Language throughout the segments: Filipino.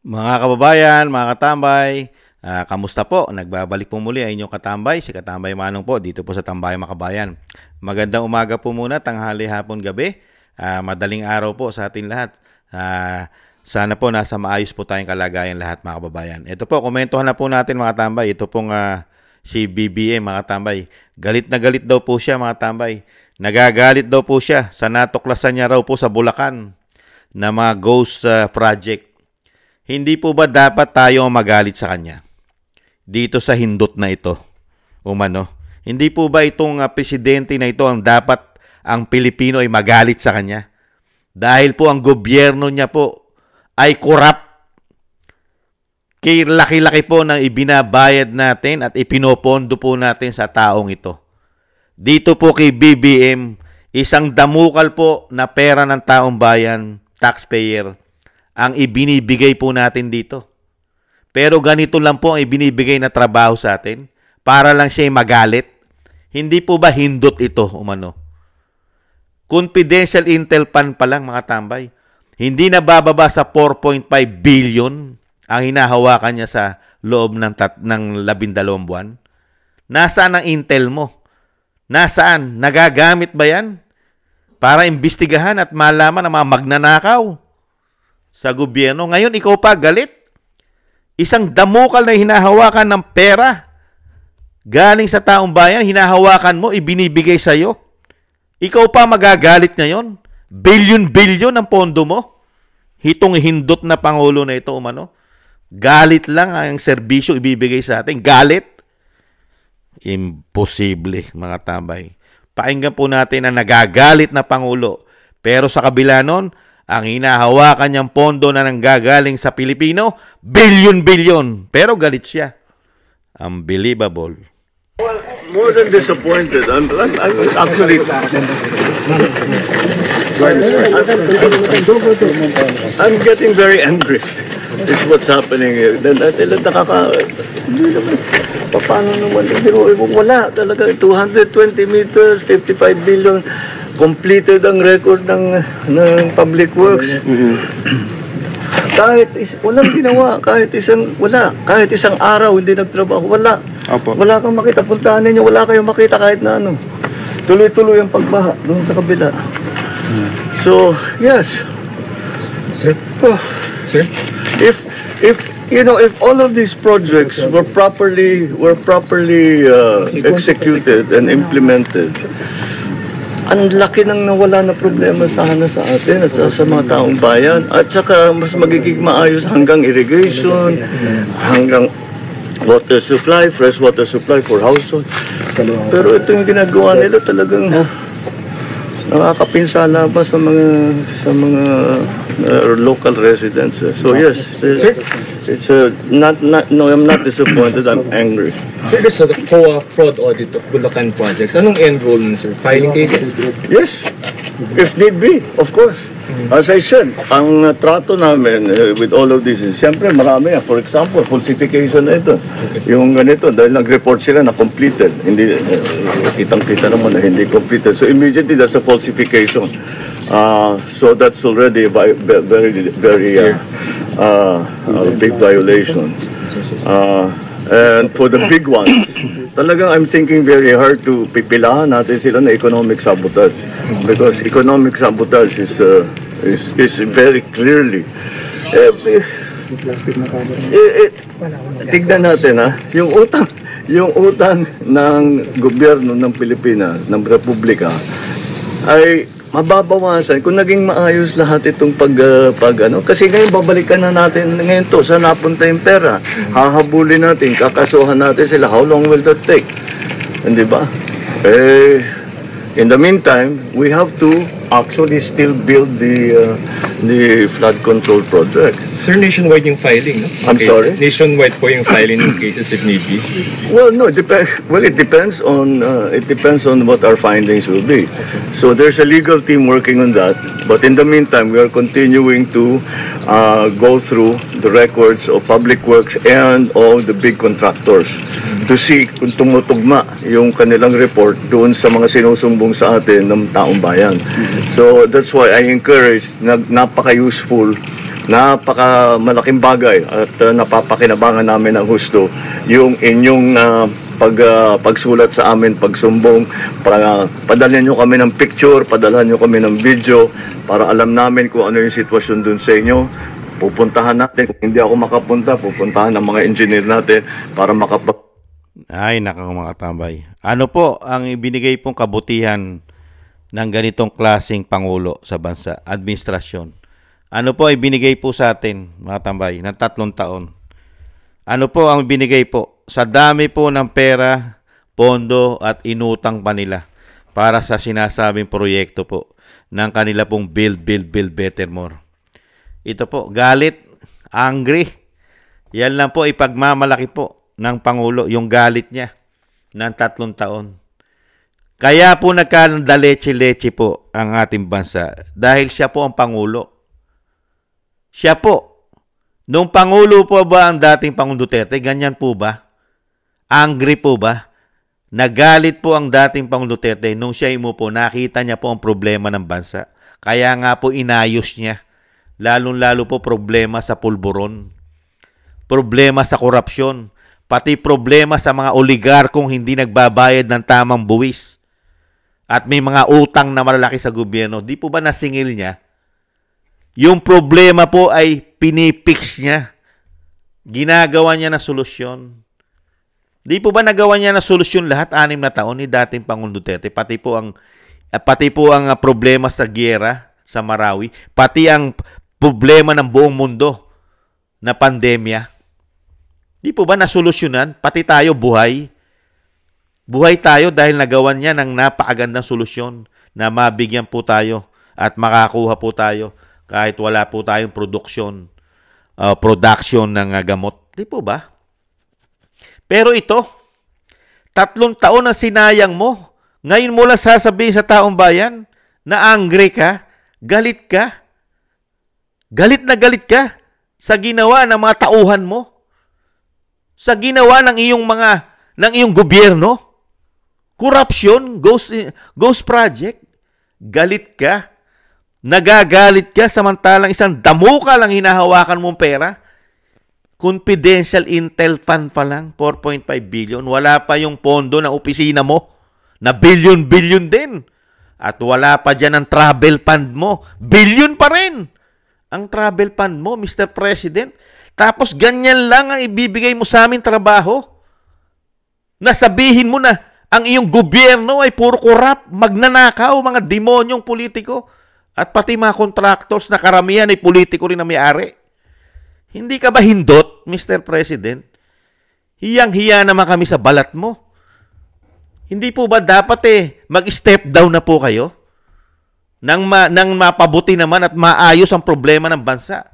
Mga kababayan, mga katambay, kamusta po? Nagbabalik po muli ang inyong katambay, si Katambay Manong po, dito po sa Tambayang Makabayan. Magandang umaga po muna, tanghali, hapon, gabi. Madaling araw po sa atin lahat. Sana po nasa maayos po tayong kalagayan lahat, mga kababayan. Ito po, komentuhan na po natin mga tambay. Ito pong si BBM, mga tambay. Galit na galit daw po siya, mga tambay. Nagagalit daw po siya sa natuklasan niya raw po sa Bulacan na mga ghost project. Hindi po ba dapat tayo ang magalit sa kanya? Dito sa hindot na ito. Umano. Hindi po ba itong presidente na ito ang dapat ang Pilipino ay magalit sa kanya? Dahil po ang gobyerno niya po ay corrupt. Laki-laki po ng ibinabayad natin at ipinopondo po natin sa taong ito. Dito po kay BBM, isang damukal po na pera ng taong bayan, taxpayer, ang ibinibigay po natin dito. Pero ganito lang po ang ibinibigay na trabaho sa atin para lang siya magalit. Hindi po ba hindot ito, umano? Confidential intel pan pa lang, mga tambay. Hindi na bababa sa 4.5 billion ang hinahawakan niya sa loob ng 12 buwan. Nasaan ang intel mo? Nasaan? Nagagamit ba yan? Para imbestigahan at malaman ang mga magnanakaw sa gobyerno. Ngayon, ikaw pa galit. Isang damukal na hinahawakan ng pera galing sa taong bayan, hinahawakan mo, ibinibigay sa'yo. Ikaw pa magagalit ngayon. Billion-billion ang pondo mo. Hitong hindot na pangulo na ito, umano. Galit lang ang serbisyo ibibigay sa atin. Galit. Imposible, mga tambay. Pakinggan po natin ang nagagalit na pangulo. Pero sa kabila nun, ang hinahawakan niyang pondo na nanggagaling sa Pilipino, billion-billion. Pero galit siya. Unbelievable. Well, more than disappointed. I'm actually... I'm getting very angry. It's what's happening here. Paano naman? Wala talaga. 220 meters, 55 billion. Completed ang record ng Public Works. Walang ginawa, kahit isang araw hindi nagtrabaho, wala. Wala kang makita, puntahan ninyo, wala kayong makita kahit na ano. Tuloy-tuloy ang pagbaha doon sa kabila. So, yes. Sir? Sir? If all of these projects were properly executed and implemented, ang laki nang nawala na problema sana sa atin at sa mga taong bayan. At saka mas magiging maayos hanggang irrigation, hanggang water supply, fresh water supply for household. Pero ito yung ginagawa nila talagang nakakapinsala pa sa mga local residents. So yes, it's no, I'm not disappointed, I'm angry. Sir, there's a COA fraud audit of Bulacan projects. Anong end goal nun, sir? Filing cases? Yes, if need be, of course. As I said, ang trato namin with all of this is, siyempre marami. For example, falsification na ito. Yung ganito, dahil nag-report sila na completed. Hindi, kitang-kita naman na hindi completed. So immediately, that's a falsification. So that's already a very big violation. And for the big ones, talagang I'm thinking very hard to pipilahan natin sila na economic sabotage. Because economic sabotage is very clearly tignan natin yung utang ng gobyerno ng Pilipinas, ng Republika ay mababawasan kung naging maayos lahat itong kasi ngayon babalikan na natin ngayon to saan napunta yung pera, hahabulin natin, kakasuhan natin sila, how long will that take? Hindi ba? In the meantime, we have to actually still build the flood control project. Sir, nationwide yung filing, no? I'm sorry? Nationwide po yung filing ng cases if need be? Well, no, it depends on what our findings will be. So there's a legal team working on that. But in the meantime, we are continuing to go through the records of Public Works and all the big contractors to see kung tumutugma yung kanilang report doon sa mga sinusumbong sa atin ng taong bayan. So that's why I encourage, napaka-useful napaka malaking bagay at napapakinabangan namin ng husto yung inyong pagsulat sa amin, pagsumbong, para padalhan nyo kami ng picture, padalhan nyo kami ng video para alam namin kung ano yung sitwasyon dun sa inyo. Pupuntahan natin, kung hindi ako makapunta, pupuntahan ng mga engineer natin para Ay, nako mga tambay. Ano po ang ibinigay pong kabutihan ng ganitong klaseng pangulo sa bansa, administrasyon? Ano po ay binigay po sa atin, mga tambay, ng 3 taon? Ano po ang binigay po? Sa dami po ng pera, pondo at inutang pa nila para sa sinasabing proyekto po ng kanila pong build better more. Ito po, galit, angry. Yan lang po ipagmamalaki po ng Pangulo, yung galit niya ng 3 taon. Kaya po nagkandaleche-leche po ang ating bansa dahil siya po ang Pangulo. Siya po. Nung Pangulo po ba ang dating Pangulong Duterte, ganyan po ba? Angry po ba? Nagalit po ang dating Pangulong Duterte nung siya umupo, nakita niya po ang problema ng bansa. Kaya nga po inayos niya. Lalong-lalo po problema sa pulburon. Problema sa korupsyon. Pati problema sa mga oligarkong hindi nagbabayad ng tamang buwis. At may mga utang na malalaki sa gobyerno. Di po ba nasingil niya? Yung problema po ay pinipix niya. Ginagawa niya na solusyon. Di po ba nagawa niya na solusyon lahat 6 na taon ni dating Pangulong Duterte? Pati po ang problema sa giyera sa Marawi, pati ang problema ng buong mundo na pandemya. Di po ba nasolusyonan? Pati tayo buhay. Buhay tayo dahil nagawan niya ng napakagandang solusyon na mabigyan po tayo at makakuha po tayo kahit wala po tayong production ng gamot. Di po ba? Pero ito, 3 taon na sinayang mo. Ngayon mo lang sasabihin sa taong bayan na angry ka, galit ka. Galit na galit ka sa ginawa ng mga tauhan mo. Sa ginawa ng iyong gobyerno. Corruption, ghost project. Galit ka. Nagagalit ka samantalang isang damuka lang hinahawakan mong pera. Confidential Intel Fund pa lang, 4.5 billion. Wala pa yung pondo ng opisina mo na billion din. At wala pa dyan ang travel fund mo. Billion pa rin ang travel fund mo, Mr. President. Tapos ganyan lang ang ibibigay mo sa aming trabaho. Nasabihin mo na ang iyong gobyerno ay puro korap, magnanakaw, mga demonyong politiko. At pati mga contractors na karamihan ay politiko rin na may-ari. Hindi ka ba hindot, Mr. President? Hiyang-hiya naman kami sa balat mo. Hindi po ba dapat mag-step down na po kayo? Nang mapabuti naman at maayos ang problema ng bansa.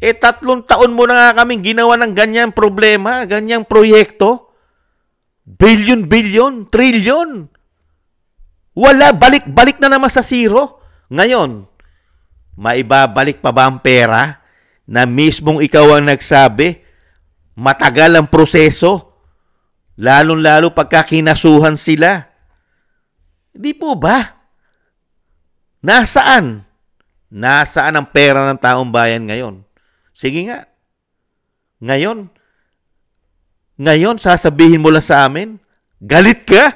3 taon mo na nga kaming ginawa ng ganyang problema, ganyang proyekto. Billion, trillion. Wala, balik na naman sa zero. Ngayon, maibabalik pa ba ang pera na mismong ikaw ang nagsabi, matagal ang proseso, lalong-lalo pagka kinasuhan sila? Hindi po ba? Nasaan? Nasaan ang pera ng taong bayan ngayon? Sige nga. Ngayon, sasabihin mo lang sa amin, galit ka?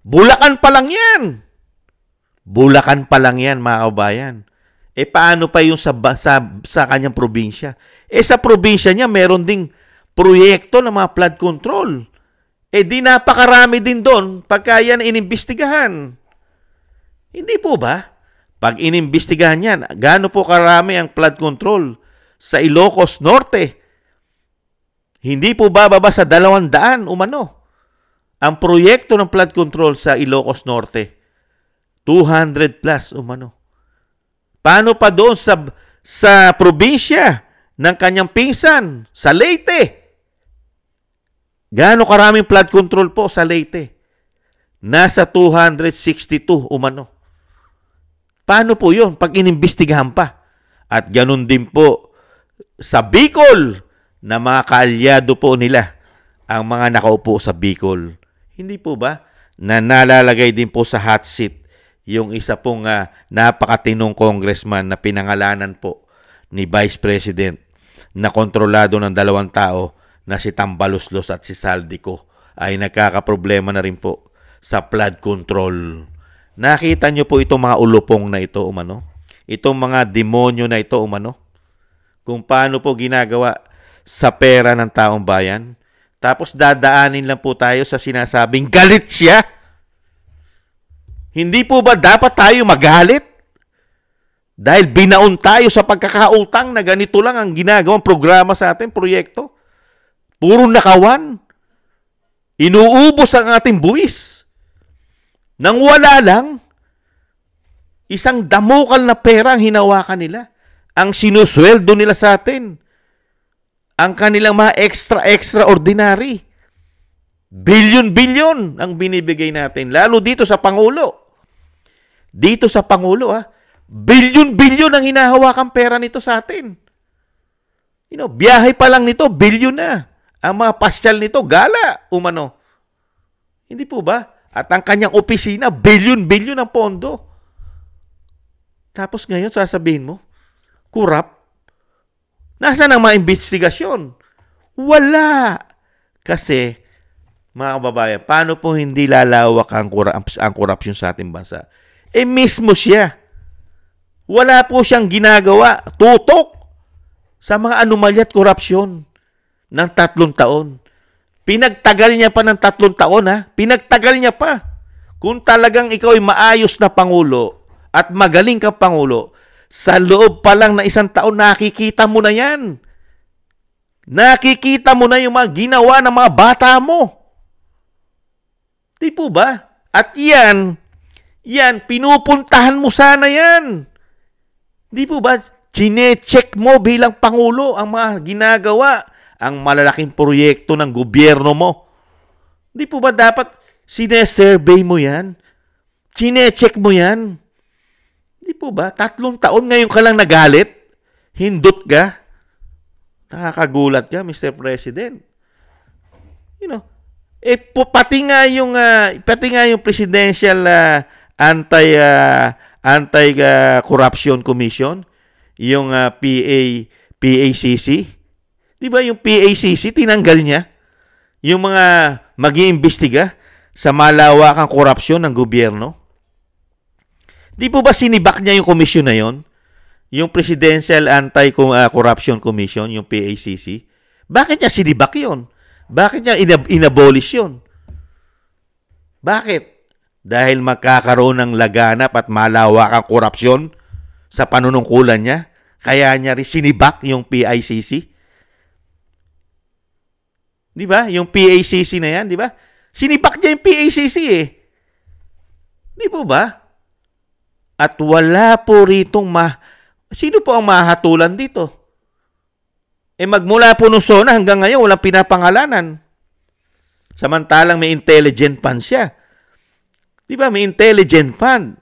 Bulacan pa lang yan. Bulacan pa lang yan, mga kabayan. Paano pa yung sa kanyang probinsya? Sa probinsya niya, meron ding proyekto ng mga flood control. Di napakarami din doon pagka yan inimbestigahan. Hindi po ba? Pag inimbestigahan yan, gaano po karami ang flood control sa Ilocos Norte? Hindi po bababa sa 200 umano ang proyekto ng flood control sa Ilocos Norte. 200 plus umano. Paano pa doon sa probinsya ng kanyang pinsan, sa Leyte? Gaano karaming flood control po sa Leyte? Nasa 262 umano. Paano po yun pag inimbestigahan pa? At ganun din po sa Bicol na mga kaalyado po nila ang mga nakaupo sa Bicol. Hindi po ba na nalalagay din po sa hot seat yung isa pong napakatinong congressman na pinangalanan po ni Vice President na kontrolado ng dalawang tao na si Tambaloslos at si Saldico ay nagkakaproblema na rin po sa flood control. Nakita nyo po itong mga ulupong na ito umano? Itong mga demonyo na ito umano? Kung paano po ginagawa sa pera ng taong bayan? Tapos dadaanin lang po tayo sa sinasabing galit siya. Hindi po ba dapat tayo magalit? Dahil binaon tayo sa pagkakautang na ganito lang ang ginagawang programa sa ating proyekto. Puro nakawan. Inuubos ang ating buwis. Nang wala lang, isang damukal na pera ang hinawakan nila. Ang sinusweldo nila sa atin. Ang kanilang mga extraordinary. Bilyon-bilyon ang binibigay natin. Lalo dito sa Pangulo. Dito sa Pangulo, bilyon-bilyon ang hinahawakan pera nito sa atin. Biyahe pa lang nito, bilyon na. Ang mga pasyal nito, gala, umano. Hindi po ba? At ang kanyang opisina, bilyon-bilyon ang pondo. Tapos ngayon, sasabihin mo, kurap. Nasaan ang mga investigasyon? Wala. Kasi, mga kababayan, paano po hindi lalawak ang korupsyon sa ating bansa? Mismo siya. Wala po siyang ginagawa. Tutok sa mga anomalya at korupsyon ng 3 taon. Pinagtagal niya pa ng 3 taon, Pinagtagal niya pa. Kung talagang ikaw ay maayos na Pangulo at magaling kang Pangulo, sa loob pa lang na 1 taon, nakikita mo na yan. Nakikita mo na yung mga ginawa ng mga bata mo. Di po ba? At yan, pinupuntahan mo sana yan. Di po ba? Chine-check mo bilang Pangulo ang mga ginagawa, ang malalaking proyekto ng gobyerno mo. Di po ba dapat sinesurvey mo yan? Chine-check mo yan? Di po ba? 3 taon ngayon ka lang nagalit? Hindot ka? Nakakagulat ka, Mr. President. Pati nga yung Presidential Anti-Corruption Commission, yung PACC. Di ba yung PACC, tinanggal niya yung mga mag-iimbestiga sa malawakang korupsyon ng gobyerno? Di po ba sinibak niya yung komisyon na yon? Yung Presidential Anti-Corruption Commission, yung PACC? Bakit niya sinibak yon? Bakit niya inabolish yon? Bakit? Dahil magkakaroon ng laganap at malawak ang korupsyon sa panunungkulan niya? Kaya niya rin sinibak yung PICC? Di ba? Yung PACC na yan, di ba? Sinibak niya yung PACC Di po ba? At wala po ritong sino po ang mahatulan dito? Magmula po nung SONA hanggang ngayon, walang pinapangalanan. Samantalang may intelligent fund siya. Di ba? May intelligent fund.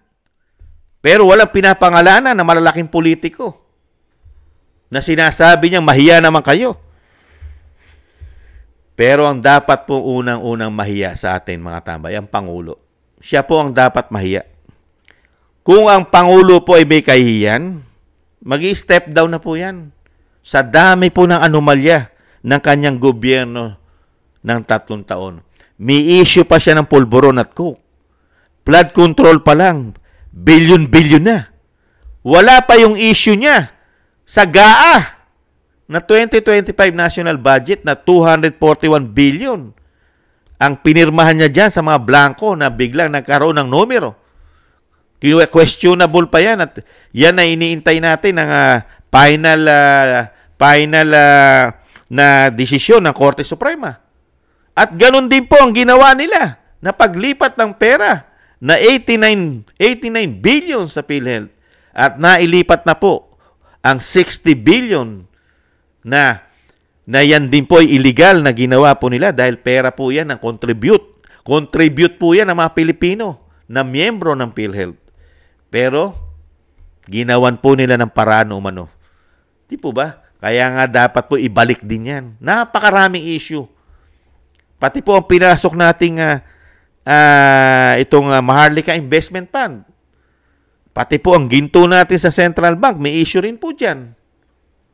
Pero walang pinapangalanan na malalaking politiko na sinasabi niyang mahiya naman kayo. Pero ang dapat po unang-unang mahiya sa atin, mga tambay, ang Pangulo. Siya po ang dapat mahiya. Kung ang Pangulo po ay may kahihiyan, mag-i-step down na po yan. Sa dami po ng anomalya ng kanyang gobyerno ng 3 taon. May issue pa siya ng pulburon at coke. Flood control pa lang, bilyon-bilyon na. Wala pa yung issue niya sa GAA na 2025 national budget na 241 billion. Ang pinirmahan niya dyan sa mga blanco na biglang nagkaroon ng numero. Questionable pa yan at yan na iniintay natin ng final na desisyon ng Korte Suprema. At ganun din po ang ginawa nila na paglipat ng pera na 89 billion sa PhilHealth at nailipat na po ang 60 billion na yan din po ay illegal na ginawa po nila dahil pera po yan ng contribute. Contribute po yan ng mga Pilipino na miyembro ng PhilHealth. Pero, ginawan po nila ng paraan umano. Di po ba? Kaya nga dapat po ibalik din yan. Napakaraming issue. Pati po ang pinasok nating itong Maharlika Investment Fund. Pati po ang ginto natin sa Central Bank, may issue rin po dyan.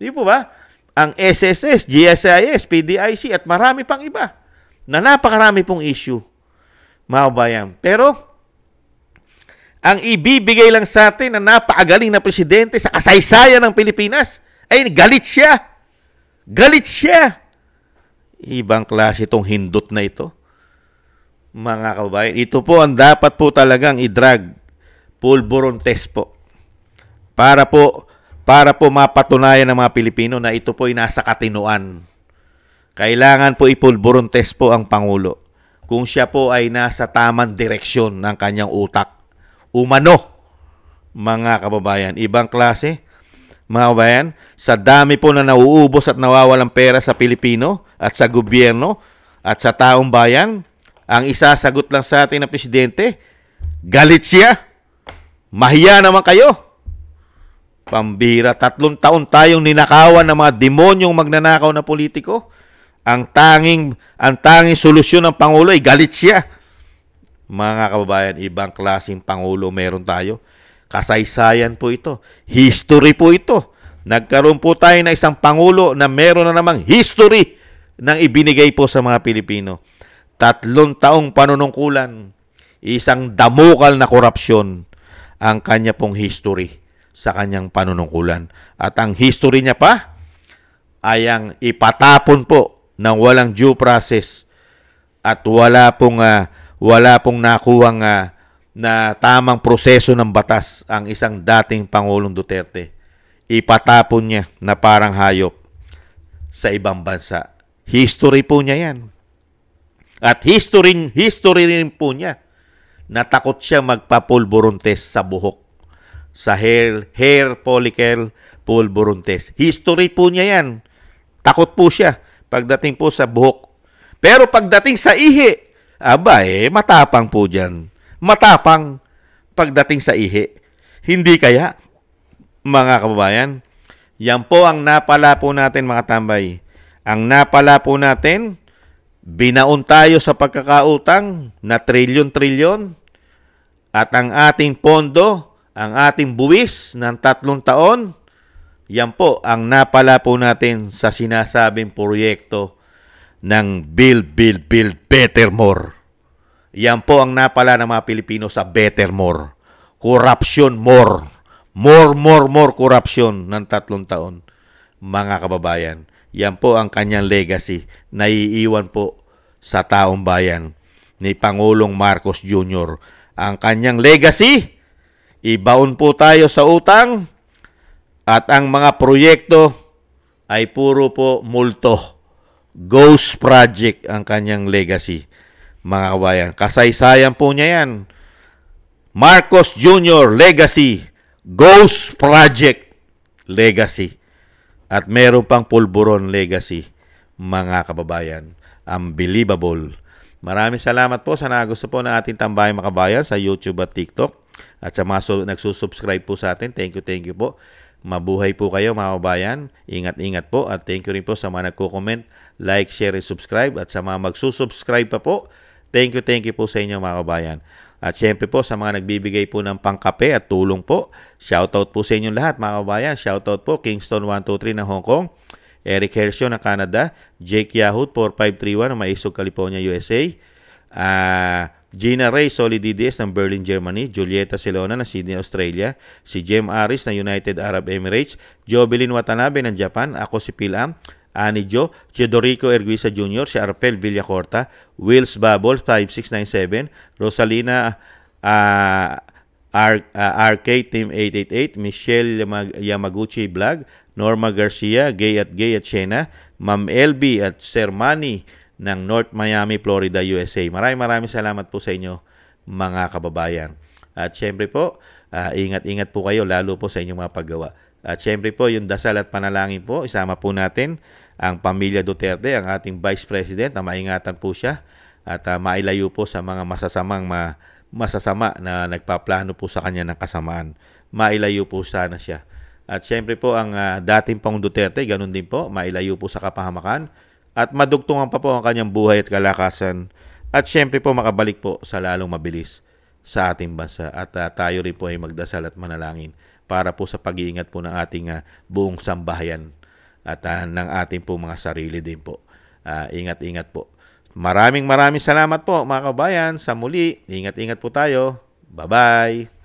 Di po ba? Ang SSS, GSIS, PDIC at marami pang iba na napakarami pong issue, mga kabayan. Pero, ang ibibigay lang sa atin na napakagaling na presidente sa kasaysayan ng Pilipinas ay galit siya. Galit siya. Ibang klase itong hindot na ito. Mga kababayan, ito po ang dapat po talagang i-drag pulburon test po. Para po mapatunayan ng mga Pilipino na ito po ay nasa katinuan. Kailangan po ipulburon test po ang Pangulo kung siya po ay nasa tamang direksyon ng kanyang utak. Umano, mga kababayan. Ibang klase, mga kababayan, sa dami po na nauubos at nawawalang pera sa Pilipino at sa gobyerno at sa taong bayan, ang isasagot lang sa atin ng presidente, galit siya. Mahiya naman kayo. Pambira, 3 taon tayong ninakawan ng mga demonyong magnanakaw na politiko. Ang tanging solusyon ng Pangulo ay galit siya. Mga kababayan, ibang klaseng Pangulo meron tayo. Kasaysayan po ito. History po ito. Nagkaroon po tayo ng isang Pangulo na meron na namang history ng ibinigay po sa mga Pilipino. 3 taong panunungkulan, isang damukal na korupsyon ang kanya pong history sa kanyang panunungkulan. At ang history niya pa ay ang ipatapon po ng walang due process at wala pong nakuhang na tamang proseso ng batas ang isang dating Pangulong Duterte. Ipatapon niya na parang hayop sa ibang bansa. History po niya yan. At history rin po niya na takot siya magpapulburon test sa buhok. Sa hair follicle pulburon test. History po niya yan. Takot po siya pagdating po sa buhok. Pero pagdating sa ihi, matapang po dyan. Matapang pagdating sa ihi. Hindi kaya, mga kababayan? Yan po ang napala po natin, mga tambay. Ang napala po natin, binaon tayo sa pagkakautang na trilyon-trilyon at ang ating pondo, ang ating buwis ng 3 taon, yan po ang napala po natin sa sinasabing proyekto ng Build Better More. Yan po ang napala ng mga Pilipino sa Better More. Corruption more. More corruption ng 3 taon. Mga kababayan, yan po ang kanyang legacy na iiwan po sa taong bayan ni Pangulong Marcos Jr. Ang kanyang legacy, ibaon po tayo sa utang at ang mga proyekto ay puro po multo. Ghost project ang kanyang legacy, mga kabayan. Kasaysayan po niya yan. Marcos Jr. legacy, Ghost project legacy. At meron pang pulburon legacy, mga kababayan. Unbelievable. Maraming salamat po sa nagusto po ng ating tambayang makabayan sa YouTube at TikTok. At sa mga nagsusubscribe po sa atin, thank you po. Mabuhay po kayo, mga kababayan. Ingat-ingat po. At thank you rin po sa mga nagko-comment, like, share, and subscribe. At sa mga magsusubscribe pa po, thank you po sa inyo, mga kababayan. At syempre po sa mga nagbibigay po ng pangkape at tulong po, shoutout po sa inyong lahat, mga kababayan. Shoutout po Kingston 123 ng Hong Kong, Eric Hercio ng Canada, Jake Yahoo 4531 ng Maisog, California, USA, Gina Ray Solidides ng Berlin, Germany, Julieta Silona ng Sydney, Australia, si Jem Aris ng United Arab Emirates, Jobelin Watanabe ng Japan, ako si Pilam, Ani Jo, Teodorico Erguisa Jr., si Arpel Villacorta, Wills Bubbles 5697, Rosalina RK Team 888, Michelle Yamaguchi Vlog, Norma Garcia, Gay at Shena, Ma'am LB at Sir Manny ng North Miami, Florida, USA. Maraming salamat po sa inyo, mga kababayan. At syempre po, ingat-ingat po kayo lalo po sa inyong mga paggawa. At syempre po, yung dasal at panalangin po, isama po natin ang pamilya Duterte, ang ating Vice President, na maingatan po siya at mailayo po sa mga masasama na nagpaplano po sa kanya ng kasamaan. Mailayo po sana siya. At syempre po, ang dating Pangulong Duterte, ganun din po, mailayo po sa kapahamakan at madugtungan pa po ang kanyang buhay at kalakasan. At syempre po, makabalik po sa lalong mabilis sa ating bansa. At tayo rin po ay magdasal at manalangin para po sa pag-iingat po ng ating buong sambahayan at ng ating po mga sarili din po. Ingat-ingat po. Maraming salamat po mga kabayan. Sa muli, ingat-ingat po tayo. Bye-bye!